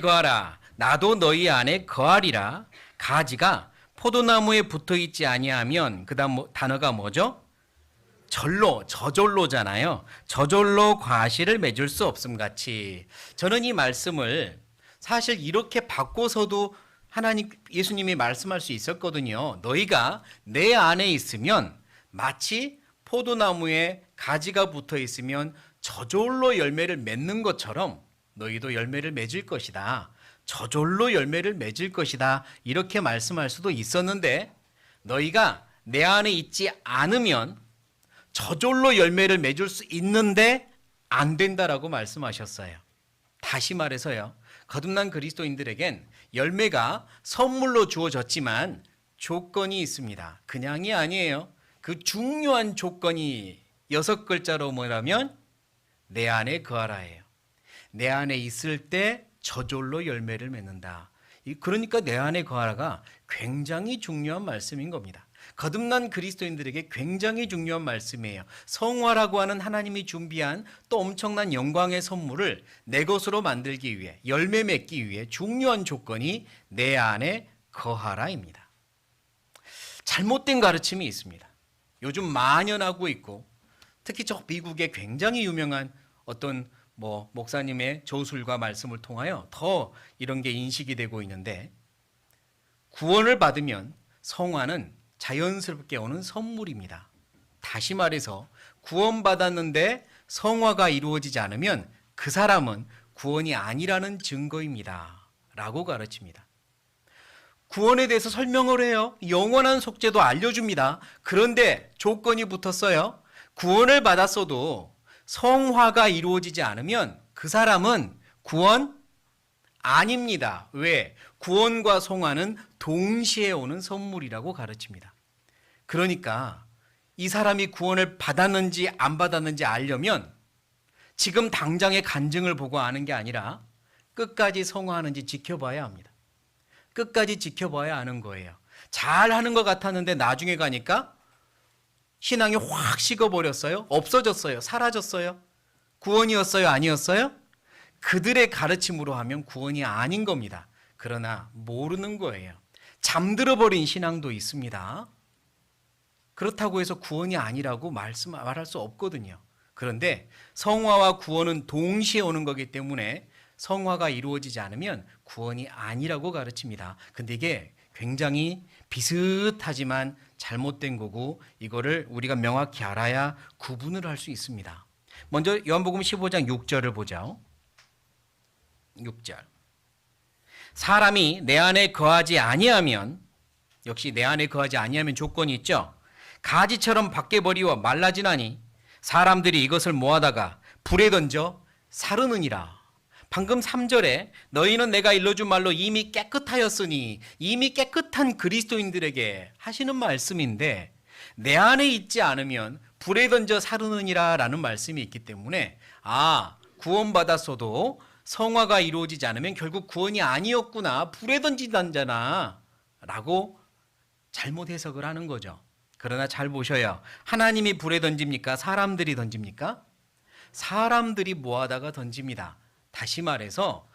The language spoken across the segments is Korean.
거하라. 나도 너희 안에 거하리라. 가지가 포도나무에 붙어 있지 아니하면 그다음 단어가 뭐죠? 저절로잖아요. 저절로 과실을 맺을 수 없음 같이. 저는 이 말씀을 사실 이렇게 바꿔서도 하나님 예수님이 말씀할 수 있었거든요. 너희가 내 안에 있으면 마치 포도나무에 가지가 붙어 있으면 저절로 열매를 맺는 것처럼 너희도 열매를 맺을 것이다. 저절로 열매를 맺을 것이다. 이렇게 말씀할 수도 있었는데 너희가 내 안에 있지 않으면 저절로 열매를 맺을 수 있는데 안 된다라고 말씀하셨어요. 다시 말해서요. 거듭난 그리스도인들에겐 열매가 선물로 주어졌지만 조건이 있습니다. 그냥이 아니에요. 그 중요한 조건이 6글자로 뭐라면 내 안에 거하라예요. 내 안에 있을 때 저절로 열매를 맺는다. 그러니까 내 안에 거하라가 굉장히 중요한 말씀인 겁니다. 거듭난 그리스도인들에게 굉장히 중요한 말씀이에요. 성화라고 하는 하나님이 준비한 또 엄청난 영광의 선물을 내 것으로 만들기 위해 열매 맺기 위해 중요한 조건이 내 안에 거하라입니다. 잘못된 가르침이 있습니다. 요즘 만연하고 있고 특히 저 미국의 굉장히 유명한 어떤 목사님의 저술과 말씀을 통하여 더 이런 게 인식이 되고 있는데 구원을 받으면 성화는 자연스럽게 오는 선물입니다. 다시 말해서 구원받았는데 성화가 이루어지지 않으면 그 사람은 구원이 아니라는 증거입니다. 라고 가르칩니다. 구원에 대해서 설명을 해요. 영원한 속죄도 알려줍니다. 그런데 조건이 붙었어요. 구원을 받았어도 성화가 이루어지지 않으면 그 사람은 구원 아닙니다. 왜? 구원과 성화는 동시에 오는 선물이라고 가르칩니다. 그러니까 이 사람이 구원을 받았는지 안 받았는지 알려면 지금 당장의 간증을 보고 아는 게 아니라 끝까지 성화하는지 지켜봐야 합니다. 끝까지 지켜봐야 아는 거예요. 잘하는 것 같았는데 나중에 가니까 신앙이 확 식어버렸어요. 없어졌어요. 사라졌어요. 구원이었어요? 아니었어요? 그들의 가르침으로 하면 구원이 아닌 겁니다. 그러나 모르는 거예요. 잠들어버린 신앙도 있습니다. 그렇다고 해서 구원이 아니라고 말할 수 없거든요. 그런데 성화와 구원은 동시에 오는 거기 때문에 성화가 이루어지지 않으면 구원이 아니라고 가르칩니다. 근데 이게 굉장히 비슷하지만 잘못된 거고 이거를 우리가 명확히 알아야 구분을 할 수 있습니다. 먼저 요한복음 15장 6절을 보죠. 6절. 사람이 내 안에 거하지 아니하면, 역시 내 안에 거하지 아니하면 조건이 있죠. 가지처럼 밖에 버리워 말라지나니 사람들이 이것을 모아다가 불에 던져 사르느니라. 방금 3절에 너희는 내가 일러준 말로 이미 깨끗하였으니, 이미 깨끗한 그리스도인들에게 하시는 말씀인데 내 안에 있지 않으면 불에 던져 사르느니라 라는 말씀이 있기 때문에 구원받았어도 성화가 이루어지지 않으면 결국 구원이 아니었구나, 불에 던진다잖아 라고 잘못 해석을 하는 거죠. 그러나 잘 보셔요. 하나님이 불에 던집니까? 사람들이 던집니까? 사람들이 모아다가 던집니다. 다시 말해서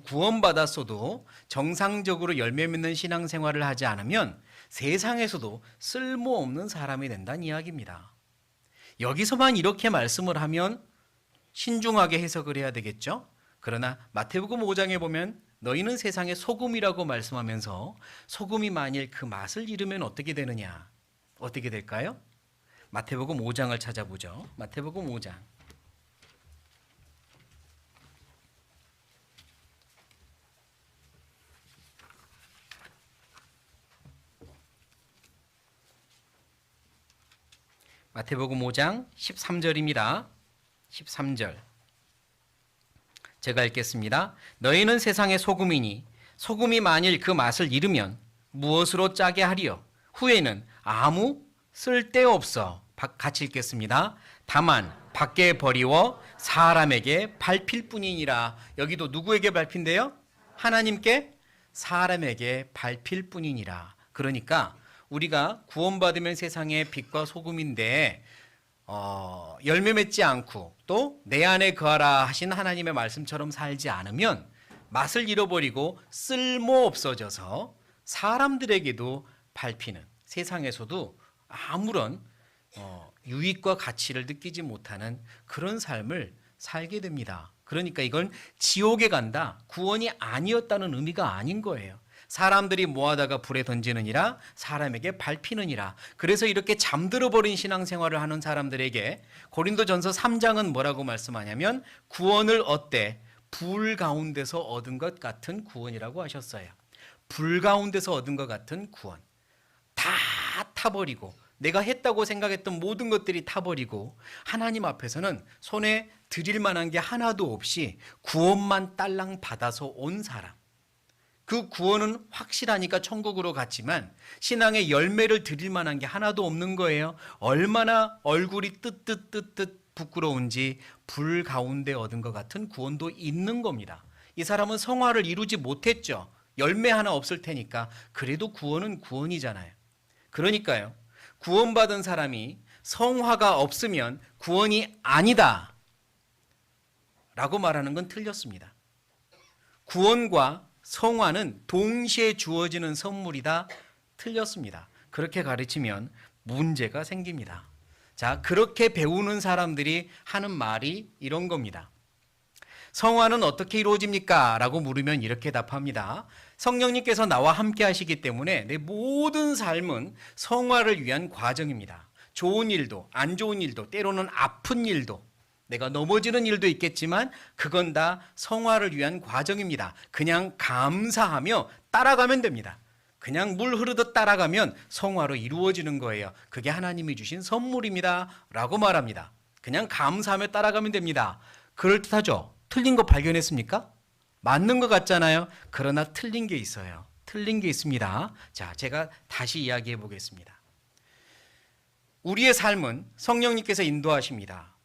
구원받았어도 정상적으로 열매 맺는 신앙생활을 하지 않으면 세상에서도 쓸모없는 사람이 된다는 이야기입니다. 여기서만 이렇게 말씀을 하면 신중하게 해석을 해야 되겠죠. 그러나 마태복음 5장에 보면 너희는 세상의 소금이라고 말씀하면서 소금이 만일 그 맛을 잃으면 어떻게 되느냐? 어떻게 될까요? 마태복음 5장을 찾아보죠. 마태복음 5장. 마태복음 5장 13절입니다. 13절. 제가 읽겠습니다. 너희는 세상의 소금이니 소금이 만일 그 맛을 잃으면 무엇으로 짜게 하리요? 후에는 아무 쓸데없어. 같이 읽겠습니다. 다만 밖에 버리워 사람에게 밟힐 뿐이니라. 여기도 누구에게 밟힌대요? 하나님께, 사람에게 밟힐 뿐이니라. 그러니까 우리가 구원받으면 세상의 빛과 소금인데 열매 맺지 않고 또 내 안에 거하라 하신 하나님의 말씀처럼 살지 않으면 맛을 잃어버리고 쓸모없어져서 사람들에게도 밟히는, 세상에서도 아무런 유익과 가치를 느끼지 못하는 그런 삶을 살게 됩니다. 그러니까 이건 지옥에 간다, 구원이 아니었다는 의미가 아닌 거예요. 사람들이 모아다가 불에 던지느니라 사람에게 밟히느니라. 그래서 이렇게 잠들어 버린 신앙생활을 하는 사람들에게 고린도전서 3장은 뭐라고 말씀하냐면 구원을 어때? 불 가운데서 얻은 것 같은 구원이라고 하셨어요. 불 가운데서 얻은 것 같은 구원. 다 타버리고 내가 했다고 생각했던 모든 것들이 타버리고 하나님 앞에서는 손에 드릴 만한 게 하나도 없이 구원만 딸랑 받아서 온 사람. 그 구원은 확실하니까 천국으로 갔지만 신앙의 열매를 드릴 만한 게 하나도 없는 거예요. 얼마나 얼굴이 뜨뜻 부끄러운지 불 가운데 얻은 것 같은 구원도 있는 겁니다. 이 사람은 성화를 이루지 못했죠. 열매 하나 없을 테니까. 그래도 구원은 구원이잖아요. 그러니까요, 구원받은 사람이 성화가 없으면 구원이 아니다 라고 말하는 건 틀렸습니다. 구원과 성화는 동시에 주어지는 선물이다, 틀렸습니다. 그렇게 가르치면 문제가 생깁니다. 자, 그렇게 배우는 사람들이 하는 말이 이런 겁니다. 성화는 어떻게 이루어집니까? 라고 물으면 이렇게 답합니다. 성령님께서 나와 함께 하시기 때문에 내 모든 삶은 성화를 위한 과정입니다. 좋은 일도 안 좋은 일도 때로는 아픈 일도 내가 넘어지는 일도 있겠지만 그건 다 성화를 위한 과정입니다. 그냥 감사하며 따라가면 됩니다. 그냥 물 흐르듯 따라가면 성화로 이루어지는 거예요. 그게 하나님이 주신 선물입니다 라고 말합니다. 그냥 감사하며 따라가면 됩니다. 그럴듯하죠? 틀린 거 발견했습니까? 맞는 것 같잖아요. 그러나 틀린 게 있어요. 틀린 게 있습니다. 자, 제가 다시 이야기해 보겠습니다. 우리의 삶은 성령님께서 인도하십니다.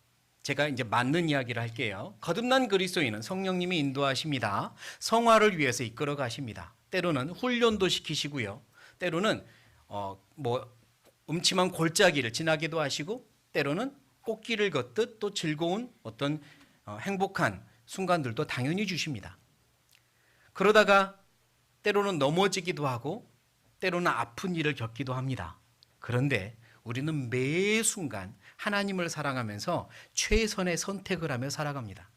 제가 이제 맞는 이야기를 할게요. 거듭난 그리스도인은 성령님이 인도하십니다. 성화를 위해서 이끌어 가십니다. 때로는 훈련도 시키시고요. 때로는 음침한 골짜기를 지나기도 하시고 때로는 꽃길을 걷듯 또 즐거운 어떤 행복한 순간들도 당연히 주십니다. 그러다가 때로는 넘어지기도 하고 때로는 아픈 일을 겪기도 합니다. 그런데 우리는 매 순간 하나님을 사랑하면서 최선의 선택을 하며 살아갑니다.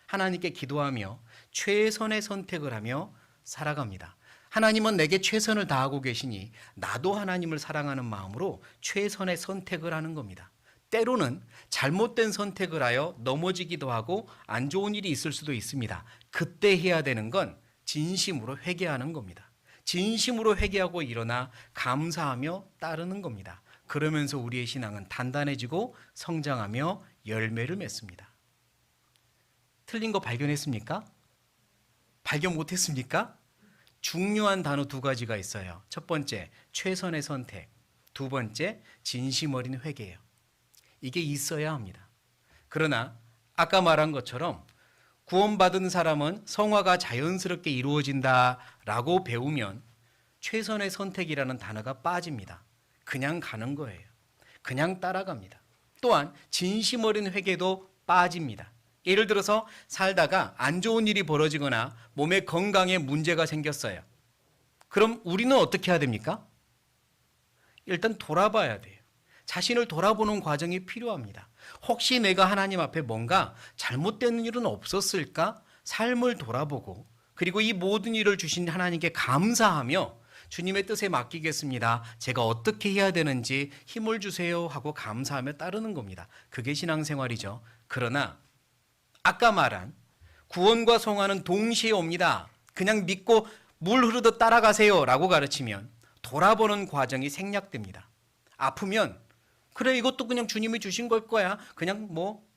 하나님께 기도하며 최선의 선택을 하며 살아갑니다. 하나님은 내게 최선을 다하고 계시니 나도 하나님을 사랑하는 마음으로 최선의 선택을 하는 겁니다. 때로는 잘못된 선택을 하여 넘어지기도 하고 안 좋은 일이 있을 수도 있습니다. 그때 해야 되는 건 진심으로 회개하는 겁니다. 진심으로 회개하고 일어나 감사하며 따르는 겁니다. 그러면서 우리의 신앙은 단단해지고 성장하며 열매를 맺습니다. 틀린 거 발견했습니까? 발견 못했습니까? 중요한 단어 두 가지가 있어요. 첫 번째, 최선의 선택. 두 번째, 진심 어린 회개예요. 이게 있어야 합니다. 그러나 아까 말한 것처럼 구원받은 사람은 성화가 자연스럽게 이루어진다라고 배우면 최선의 선택이라는 단어가 빠집니다. 그냥 가는 거예요. 그냥 따라갑니다. 또한 진심 어린 회개도 빠집니다. 예를 들어서 살다가 안 좋은 일이 벌어지거나 몸의 건강에 문제가 생겼어요. 그럼 우리는 어떻게 해야 됩니까? 일단 돌아봐야 돼요. 자신을 돌아보는 과정이 필요합니다. 혹시 내가 하나님 앞에 뭔가 잘못된 일은 없었을까? 삶을 돌아보고 그리고 이 모든 일을 주신 하나님께 감사하며 주님의 뜻에 맡기겠습니다. 제가 어떻게 해야 되는지 힘을 주세요 하고 감사하며 따르는 겁니다. 그게 신앙생활이죠. 그러나 아까 말한 구원과 성화는 동시에 옵니다. 그냥 믿고 물 흐르듯 따라가세요 라고 가르치면 돌아보는 과정이 생략됩니다. 아프면 그래 이것도 그냥 주님이 주신 걸 거야. 그냥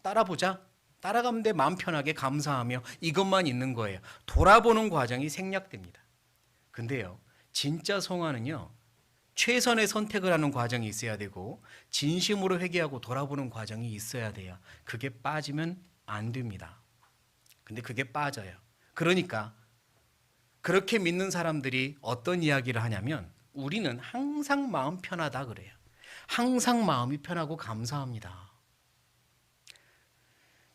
따라보자. 따라가면 돼. 마음 편하게 감사하며 이것만 있는 거예요. 돌아보는 과정이 생략됩니다. 근데요. 진짜 성화는요. 최선의 선택을 하는 과정이 있어야 되고 진심으로 회개하고 돌아보는 과정이 있어야 돼요. 그게 빠지면 안 됩니다. 근데 그게 빠져요. 그러니까 그렇게 믿는 사람들이 어떤 이야기를 하냐면 우리는 항상 마음 편하다 그래요. 항상 마음이 편하고 감사합니다.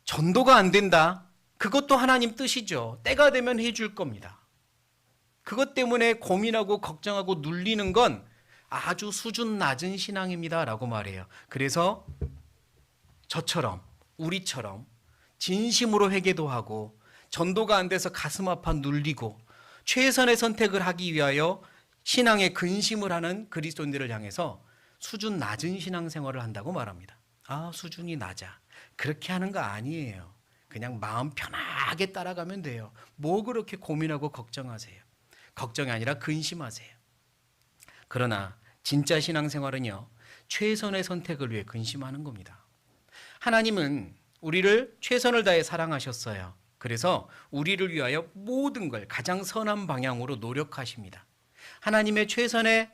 전도가 안 된다. 그것도 하나님 뜻이죠. 때가 되면 해줄 겁니다. 그것 때문에 고민하고 걱정하고 눌리는 건 아주 수준 낮은 신앙입니다라고 말해요. 그래서 저처럼, 우리처럼 진심으로 회개도 하고 전도가 안 돼서 가슴 아파 눌리고 최선의 선택을 하기 위하여 신앙에 근심을 하는 그리스도인들을 향해서 수준 낮은 신앙생활을 한다고 말합니다. 아, 수준이 낮아. 그렇게 하는 거 아니에요. 그냥 마음 편하게 따라가면 돼요. 뭐 그렇게 고민하고 걱정하세요. 걱정이 아니라 근심하세요. 그러나 진짜 신앙생활은요, 최선의 선택을 위해 근심하는 겁니다. 하나님은 우리를 최선을 다해 사랑하셨어요. 그래서 우리를 위하여 모든 걸 가장 선한 방향으로 노력하십니다. 하나님의 최선의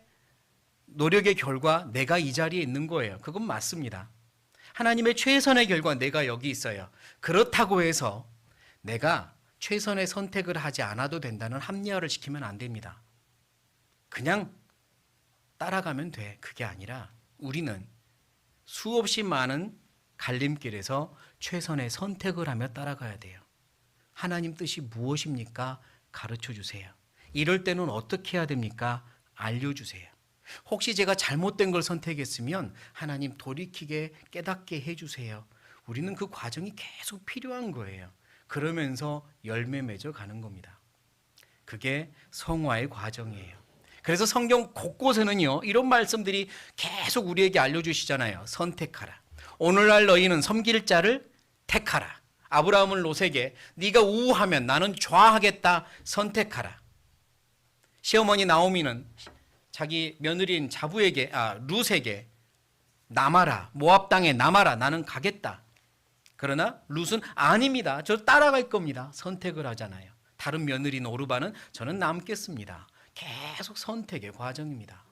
노력의 결과 내가 이 자리에 있는 거예요. 그건 맞습니다. 하나님의 최선의 결과 내가 여기 있어요. 그렇다고 해서 내가 최선의 선택을 하지 않아도 된다는 합리화를 시키면 안 됩니다. 그냥 따라가면 돼. 그게 아니라 우리는 수없이 많은 갈림길에서 최선의 선택을 하며 따라가야 돼요. 하나님 뜻이 무엇입니까? 가르쳐 주세요. 이럴 때는 어떻게 해야 됩니까? 알려주세요. 혹시 제가 잘못된 걸 선택했으면 하나님 돌이키게 깨닫게 해주세요. 우리는 그 과정이 계속 필요한 거예요. 그러면서 열매 맺어 가는 겁니다. 그게 성화의 과정이에요. 그래서 성경 곳곳에는요, 이런 말씀들이 계속 우리에게 알려주시잖아요. 선택하라. 오늘날 너희는 섬길 자를 택하라. 아브라함은 롯에게 네가 우하면 나는 좌하겠다. 선택하라. 시어머니 나오미는 자기 며느리인 룻에게 남아라. 모압 땅에 남아라. 나는 가겠다. 그러나 룻은 아닙니다. 저 따라갈 겁니다. 선택을 하잖아요. 다른 며느리인 오르바는 저는 남겠습니다. 계속 선택의 과정입니다.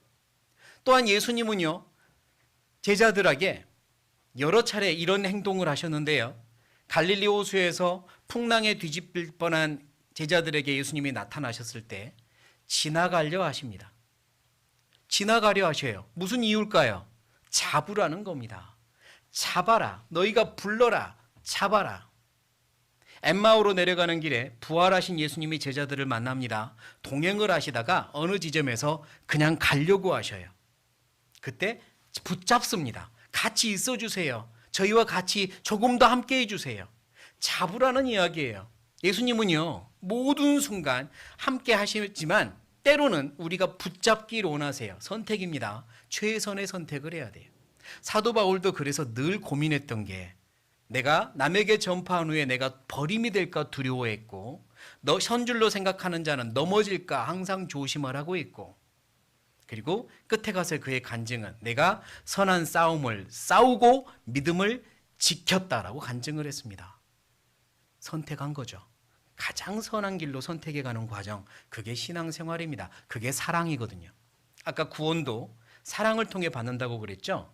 또한 예수님은요, 제자들에게 여러 차례 이런 행동을 하셨는데요. 갈릴리 호수에서 풍랑에 뒤집힐 뻔한 제자들에게 예수님이 나타나셨을 때 지나가려 하십니다. 지나가려 하셔요. 무슨 이유일까요? 잡으라는 겁니다. 잡아라. 너희가 불러라. 잡아라. 엠마오로 내려가는 길에 부활하신 예수님이 제자들을 만납니다. 동행을 하시다가 어느 지점에서 그냥 가려고 하셔요. 그때 붙잡습니다. 같이 있어 주세요. 저희와 같이 조금 더 함께 해주세요. 잡으라는 이야기예요. 예수님은요, 모든 순간 함께 하시지만 때로는 우리가 붙잡기를 원하세요. 선택입니다. 최선의 선택을 해야 돼요. 사도 바울도 그래서 늘 고민했던 게 내가 남에게 전파한 후에 내가 버림이 될까 두려워했고 선 줄로 생각하는 자는 넘어질까 항상 조심을 하고 있고 그리고 끝에 가서 그의 간증은 내가 선한 싸움을 싸우고 믿음을 지켰다라고 간증을 했습니다. 선택한 거죠. 가장 선한 길로 선택해가는 과정, 그게 신앙생활입니다. 그게 사랑이거든요. 아까 구원도 사랑을 통해 받는다고 그랬죠.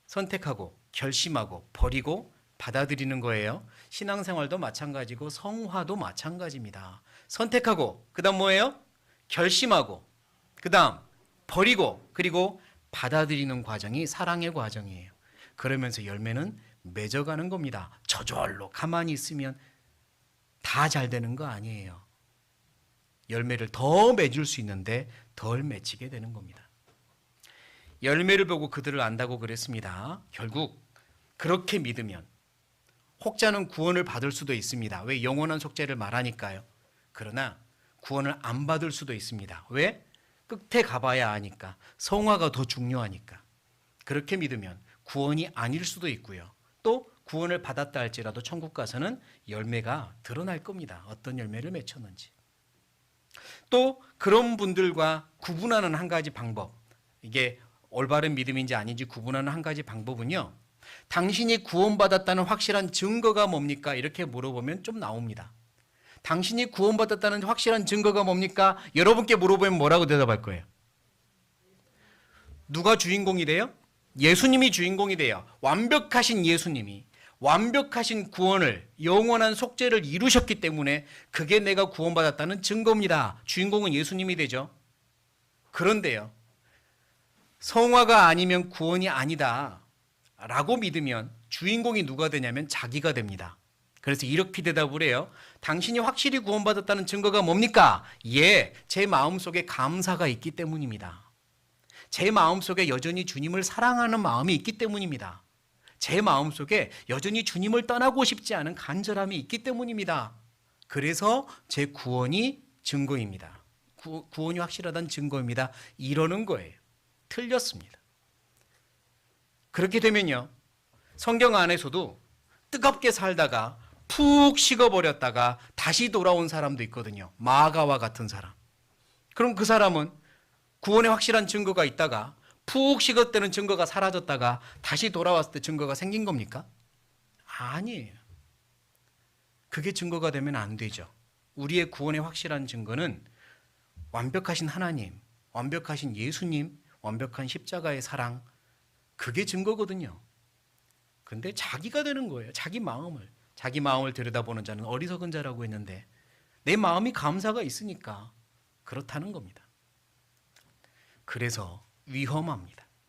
선택하고 결심하고 버리고 받아들이는 거예요. 신앙생활도 마찬가지고 성화도 마찬가지입니다. 선택하고 그 다음 뭐예요? 결심하고 그 다음 버리고 그리고 받아들이는 과정이 사랑의 과정이에요. 그러면서 열매는 맺어가는 겁니다. 저절로 가만히 있으면 다 잘 되는 거 아니에요. 열매를 더 맺을 수 있는데 덜 맺히게 되는 겁니다. 열매를 보고 그들을 안다고 그랬습니다. 결국 그렇게 믿으면 혹자는 구원을 받을 수도 있습니다. 왜? 영원한 속죄를 말하니까요. 그러나 구원을 안 받을 수도 있습니다. 왜? 끝에 가봐야 아니까. 성화가 더 중요하니까. 그렇게 믿으면 구원이 아닐 수도 있고요. 또 구원을 받았다 할지라도 천국 가서는 열매가 드러날 겁니다. 어떤 열매를 맺혔는지. 또 그런 분들과 구분하는 한 가지 방법, 이게 올바른 믿음인지 아닌지 구분하는 한 가지 방법은요, 당신이 구원받았다는 확실한 증거가 뭡니까? 이렇게 물어보면 좀 나옵니다. 당신이 구원받았다는 확실한 증거가 뭡니까? 여러분께 물어보면 뭐라고 대답할 거예요? 누가 주인공이 돼요? 예수님이 주인공이 돼요. 완벽하신 예수님이 완벽하신 구원을, 영원한 속죄를 이루셨기 때문에 그게 내가 구원받았다는 증거입니다. 주인공은 예수님이 되죠. 그런데요, 성화가 아니면 구원이 아니다 라고 믿으면 주인공이 누가 되냐면 자기가 됩니다. 그래서 이렇게 대답을 해요. 당신이 확실히 구원받았다는 증거가 뭡니까? 예, 제 마음속에 감사가 있기 때문입니다. 제 마음속에 여전히 주님을 사랑하는 마음이 있기 때문입니다. 제 마음속에 여전히 주님을 떠나고 싶지 않은 간절함이 있기 때문입니다. 그래서 제 구원이 증거입니다. 구원이 확실하다는 증거입니다. 이러는 거예요. 틀렸습니다. 그렇게 되면요, 성경 안에서도 뜨겁게 살다가 푹 식어버렸다가 다시 돌아온 사람도 있거든요. 마가와 같은 사람. 그럼 그 사람은 구원의 확실한 증거가 있다가 푹 식었다는 증거가 사라졌다가 다시 돌아왔을 때 증거가 생긴 겁니까? 아니에요. 그게 증거가 되면 안 되죠. 우리의 구원의 확실한 증거는 완벽하신 하나님, 완벽하신 예수님, 완벽한 십자가의 사랑, 그게 증거거든요. 근데 자기가 되는 거예요. 자기 마음을 들여다보는 자는 어리석은 자라고 했는데 내 마음이 감사가 있으니까 그렇다는 겁니다. 그래서 위험합니다.